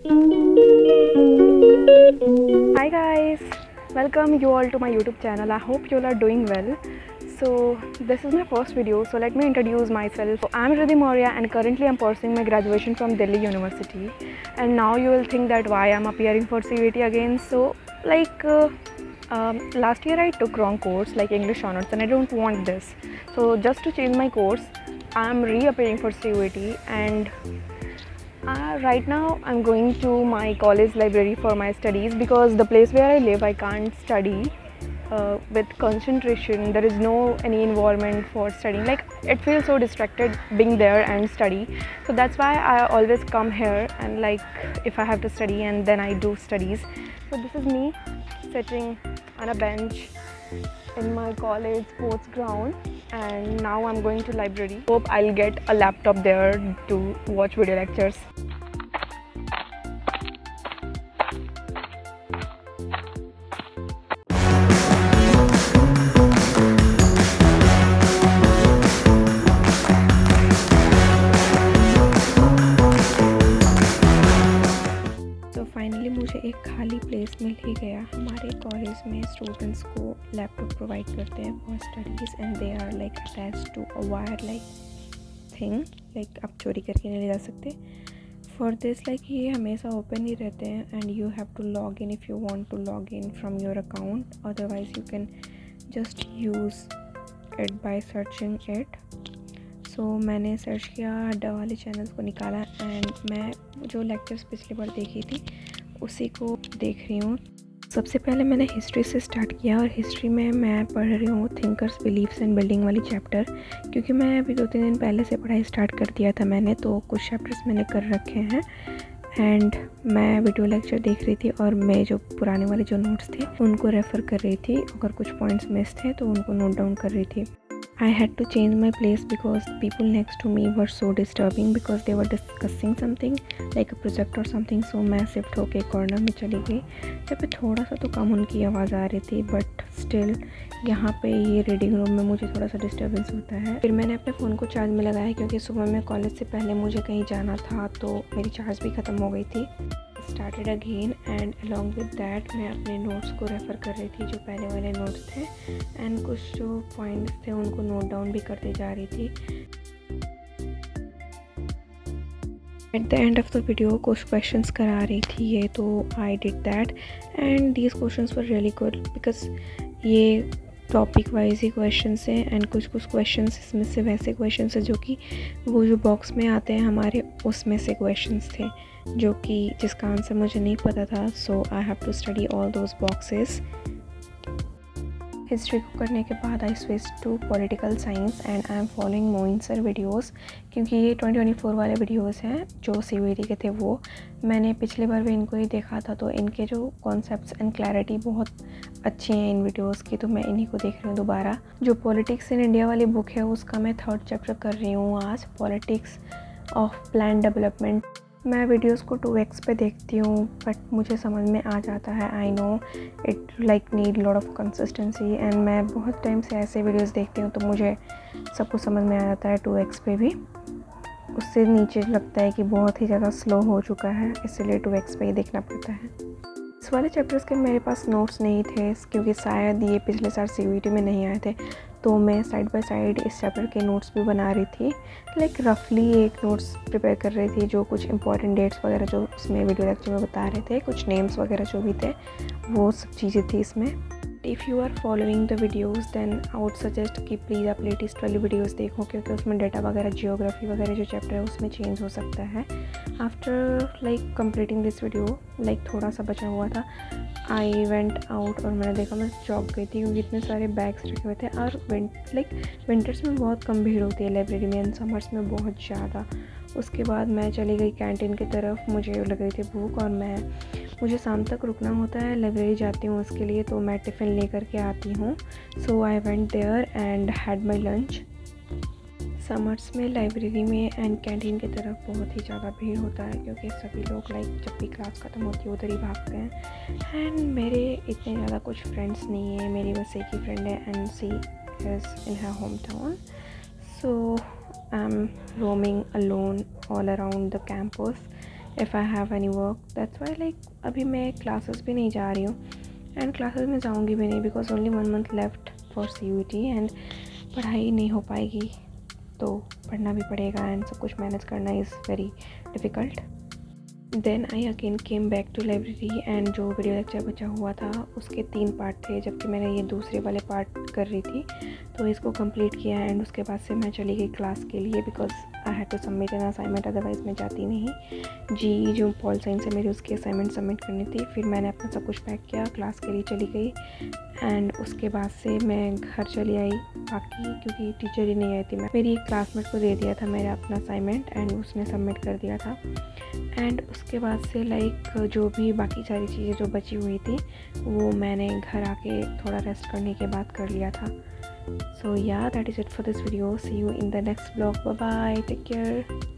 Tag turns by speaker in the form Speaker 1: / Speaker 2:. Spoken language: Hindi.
Speaker 1: Hi guys, welcome you all to my YouTube channel. I hope you all are doing well. So this is my first video, so let me introduce myself. So, I'm Riddhi Maurya and currently I'm pursuing my graduation from Delhi University. And now you will think that why I'm appearing for CVT again. So last year I took wrong course like English Honors and I don't want this. So just to change my course, I'm reappearing for CVT. And right now I'm going to my college library for my studies because the place where I live I can't study with concentration. There is no any environment for studying. Like it feels so distracted being there and study. So that's why I always come here and like if I have to study and then I do studies. So this is me sitting on a bench in my college sports ground, and now I'm going to library. Hope I'll get a laptop there to watch video lectures. तो फाइनली मुझे एक खाली प्लेस मिल ही गया. हमारे कॉलेज में स्टूडेंट्स को लैपटॉप प्रोवाइड करते हैं for studies and they are like attach to a wire like thing. Like आप चोरी करके नहीं ले जा सकते. फॉर दिस लाइक ये हमेशा ओपन ही रहते हैं and you have to log in if you want to log in from your account. Otherwise you can just use it by searching it. So मैंने सर्च किया, अड्डा वाले चैनल्स को निकाला एंड मैं जो लेक्चर्स पिछली बार देखी थी उसी को देख रही हूँ. सबसे पहले मैंने हिस्ट्री से स्टार्ट किया और हिस्ट्री में मैं पढ़ रही हूँ थिंकर्स बिलीव्स एंड बिल्डिंग वाली चैप्टर. क्योंकि मैं अभी 2-3 दिन पहले से पढ़ाई स्टार्ट कर दिया था मैंने, तो कुछ चैप्टर्स मैंने कर रखे हैं एंड मैं वीडियो लेक्चर देख रही थी और मैं जो पुराने वाले जो नोट्स थे उनको रेफ़र कर रही थी. अगर कुछ पॉइंट्स मिस थे तो उनको नोट डाउन कर रही थी. I had to change my place because people next to me were so disturbing because they were discussing something like a project or something. So मैं शिफ्ट होके कॉर्नर में चली गई. जब पे थोड़ा सा तो कम उनकी आवाज़ आ रही थी बट स्टिल यहाँ पे ये रीडिंग रूम में मुझे थोड़ा सा डिस्टर्बेंस होता है. फिर मैंने अपने फ़ोन को चार्ज में लगाया क्योंकि सुबह में कॉलेज से पहले मुझे कहीं जाना था तो मेरी चार्ज भी ख़त्म हो गई थी. Started again and along with that मैं अपने नोट्स को रेफ़र कर रही थी जो पहले वाले नोट्स थे एंड कुछ जो पॉइंट्स थे उनको नोट डाउन भी करते जा रही थी. At the end of the video कुछ क्वेश्चंस करा रही थी ये, तो I did that and these questions were really good because ये टॉपिक वाइज ही क्वेश्चंस हैं एंड कुछ क्वेश्चंस इसमें से वैसे क्वेश्चंस हैं जो कि वो जो बॉक्स में आते हैं हमारे उसमें से क्वेश्चंस थे जो कि जिसका आंसर मुझे नहीं पता था. So I have to study all those boxes. History को करने के बाद I switch to political science and I am following Moin sir videos क्योंकि ये 2024 वाले वीडियोज़ हैं जो CVT के थे. वो मैंने पिछले बार भी इनको ही देखा था तो इनके जो कॉन्सेप्ट्स एंड क्लैरिटी बहुत अच्छी हैं इन वीडियोज़ की, तो मैं इन्हीं को देख रही हूँ दोबारा. जो पॉलिटिक्स इन इंडिया वाली बुक है उसका मैं 3rd चैप्टर कर रही हूँ आज, पॉलिटिक्स ऑफ प्लान डेवलपमेंट. मैं वीडियोस को 2x पे देखती हूँ बट मुझे समझ में आ जाता है. I know it like need lot of consistency and मैं बहुत टाइम से ऐसे वीडियोस देखती हूँ तो मुझे सब कुछ समझ में आ जाता है 2x पे भी. उससे नीचे लगता है कि बहुत ही ज़्यादा स्लो हो चुका है, इसलिए 2x पे ही देखना पड़ता है. इस वाले चैप्टर्स के मेरे पास नोट्स नहीं थे क्योंकि शायद ये पिछले साल CVT में नहीं आए थे, तो मैं साइड बाय साइड इस चैप्टर के नोट्स भी बना रही थी. लाइक रफली एक नोट्स प्रिपेयर कर रही थी जो कुछ इंपॉर्टेंट डेट्स वगैरह जो उसमें वीडियो लेक्चर में बता रहे थे, कुछ नेम्स वगैरह जो भी थे वो सब चीज़ें थी इसमें. If you are following the videos then I would suggest कि प्लीज़ आप लेटेस्ट वाली वीडियोज़ देखो क्योंकि उसमें डाटा वगैरह जियोग्राफी वगैरह जो चैप्टर है उसमें चेंज हो सकता है. After like completing this video like थोड़ा सा बचा हुआ था, आई वेंट आउट और मैंने देखा मैं चौंक गई थी क्योंकि इतने सारे बैग्स रखे हुए थे. और विंटर्स में बहुत कम भीड़ होती है लाइब्रेरी में एंड समर्स में बहुत ज़्यादा. उसके बाद मैं चली गई कैंटीन की तरफ. मुझे लग रही थी भूख और मुझे शाम तक रुकना होता है, लाइब्रेरी जाती हूँ उसके लिए, तो मैं टिफ़िन लेकर के आती हूँ. So I went there and had my lunch. Summers में लाइब्रेरी में एंड कैंटीन की तरफ बहुत ही ज़्यादा भीड़ होता है क्योंकि सभी लोग लाइक जब भी क्लास ख़त्म होती है उधर ही भागते हैं. एंड मेरे इतने ज़्यादा कुछ फ्रेंड्स नहीं है, मेरी बस एक ही फ्रेंड है and she is in her home town. So I am roaming alone all around the campus if I have any work, that's why like अभी मैं क्लासेस भी नहीं जा रही हूँ एंड क्लासेस में जाऊँगी भी नहीं because only 1 month left for CUET and पढ़ाई नहीं हो पाएगी तो पढ़ना भी पड़ेगा एंड सब कुछ मैनेज करना is very difficult. Then I again came back to library and जो वीडियो लेक्चर बचा हुआ था उसके 3 पार्ट थे, जबकि मैंने ये दूसरे वाले पार्ट कर रही थी तो इसको कंप्लीट किया एंड उसके बाद से मैं चली गई क्लास के लिए because I had to submit an assignment, otherwise मैं जाती नहीं। जी जो पॉल साइंस है मेरी उसकी असाइनमेंट सबमिट करनी थी। फिर मैंने अपना सब कुछ पैक किया, क्लास के लिए चली गई एंड उसके बाद से मैं घर चली आई बाकी क्योंकि टीचर ही नहीं आई थी। मैं मेरी एक क्लासमेट को दे दिया था मेरा अपना असाइनमेंट एंड उसने सबमिट कर दिया था एंड उसके बाद से लाइक जो भी बाकी सारी चीज़ें जो बची हुई थी वो मैंने घर आके थोड़ा रेस्ट करने के बाद कर लिया था। So yeah, that is it for this video. See you in the next vlog. Bye bye, take care.